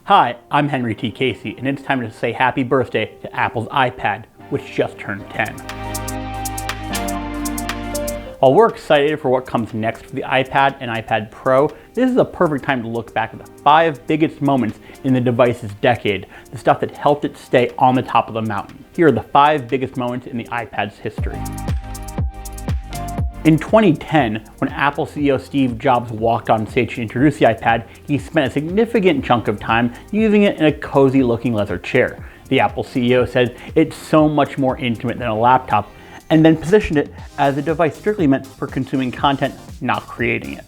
Hi, I'm Henry T. Casey, and it's time to say happy birthday to Apple's iPad, which just turned 10. While we're excited for what comes next for the iPad and iPad Pro, this is a perfect time to look back at the 5 biggest moments in the device's decade, the stuff that helped it stay on the top of the mountain. Here are the 5 biggest moments in the iPad's history. In 2010, when Apple CEO Steve Jobs walked on stage to introduce the iPad, he spent a significant chunk of time using it in a cozy-looking leather chair. The Apple CEO said it's so much more intimate than a laptop, and then positioned it as a device strictly meant for consuming content, not creating it.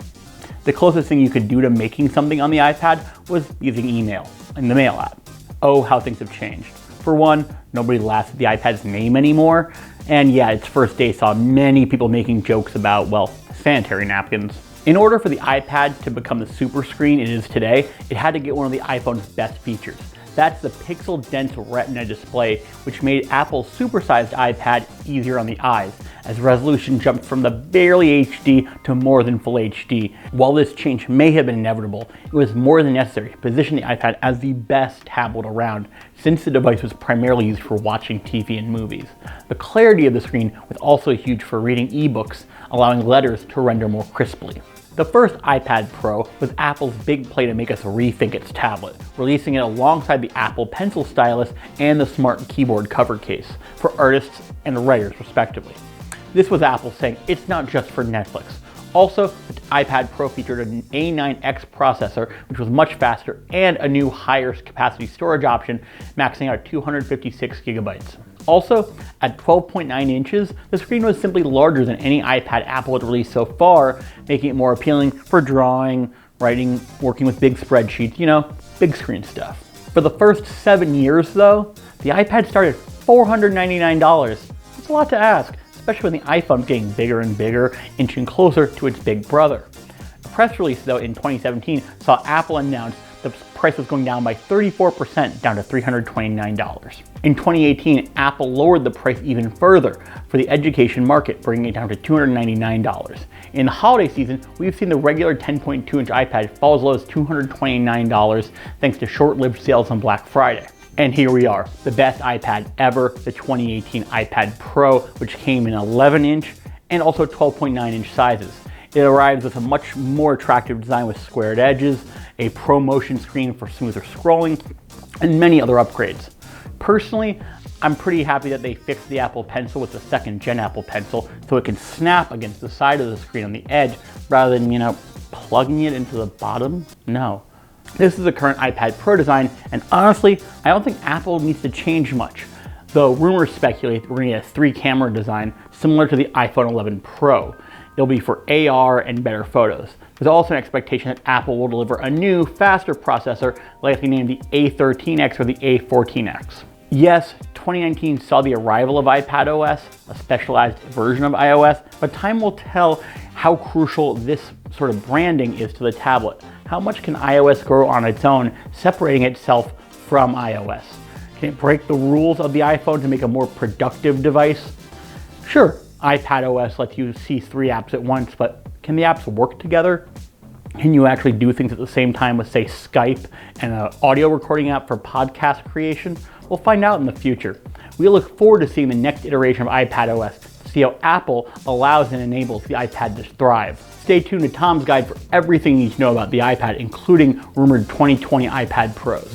The closest thing you could do to making something on the iPad was using email in the Mail app. Oh, how things have changed. For one, nobody laughs at the iPad's name anymore, and yeah, its first day saw many people making jokes about, well, sanitary napkins. In order for the iPad to become the super screen it is today, it had to get one of the iPhone's best features. That's the pixel-dense Retina Display, which made Apple's supersized iPad easier on the eyes, as resolution jumped from the barely HD to more than full HD. While this change may have been inevitable, it was more than necessary to position the iPad as the best tablet around, since the device was primarily used for watching TV and movies. The clarity of the screen was also huge for reading ebooks, allowing letters to render more crisply. The first iPad Pro was Apple's big play to make us rethink its tablet, releasing it alongside the Apple Pencil stylus and the Smart Keyboard cover case for artists and writers respectively. This was Apple saying it's not just for Netflix. Also, the iPad Pro featured an A9X processor, which was much faster, and a new higher capacity storage option, maxing out at 256 gigabytes. Also, at 12.9 inches, the screen was simply larger than any iPad Apple had released so far, making it more appealing for drawing, writing, working with big spreadsheets, big screen stuff. For the first 7 years though, the iPad started at $499. It's a lot to ask, especially when the iPhone's getting bigger and bigger, inching closer to its big brother. A press release though in 2017 saw Apple announce the price was going down by 34%, down to $329. In 2018, Apple lowered the price even further for the education market, bringing it down to $299. In the holiday season, we've seen the regular 10.2-inch iPad fall as low as $229 thanks to short-lived sales on Black Friday. And here we are, the best iPad ever, the 2018 iPad Pro, which came in 11-inch and also 12.9-inch sizes. It arrives with a much more attractive design with squared edges, a ProMotion screen for smoother scrolling, and many other upgrades. Personally, I'm pretty happy that they fixed the Apple Pencil with the 2nd gen Apple Pencil so it can snap against the side of the screen on the edge rather than, plugging it into the bottom. No. This is the current iPad Pro design, and honestly, I don't think Apple needs to change much, though rumors speculate that we're going to get a 3-camera design similar to the iPhone 11 Pro. It'll be for AR and better photos. There's also an expectation that Apple will deliver a new, faster processor, likely named the A13X or the A14X. Yes, 2019 saw the arrival of iPadOS, a specialized version of iOS, but time will tell how crucial this sort of branding is to the tablet. How much can iOS grow on its own, separating itself from iOS? Can it break the rules of the iPhone to make a more productive device? Sure, iPadOS lets you see 3 apps at once, but can the apps work together? Can you actually do things at the same time with, say, Skype and an audio recording app for podcast creation? We'll find out in the future. We look forward to seeing the next iteration of iPadOS to see how Apple allows and enables the iPad to thrive. Stay tuned to Tom's Guide for everything you need to know about the iPad, including rumored 2020 iPad Pros.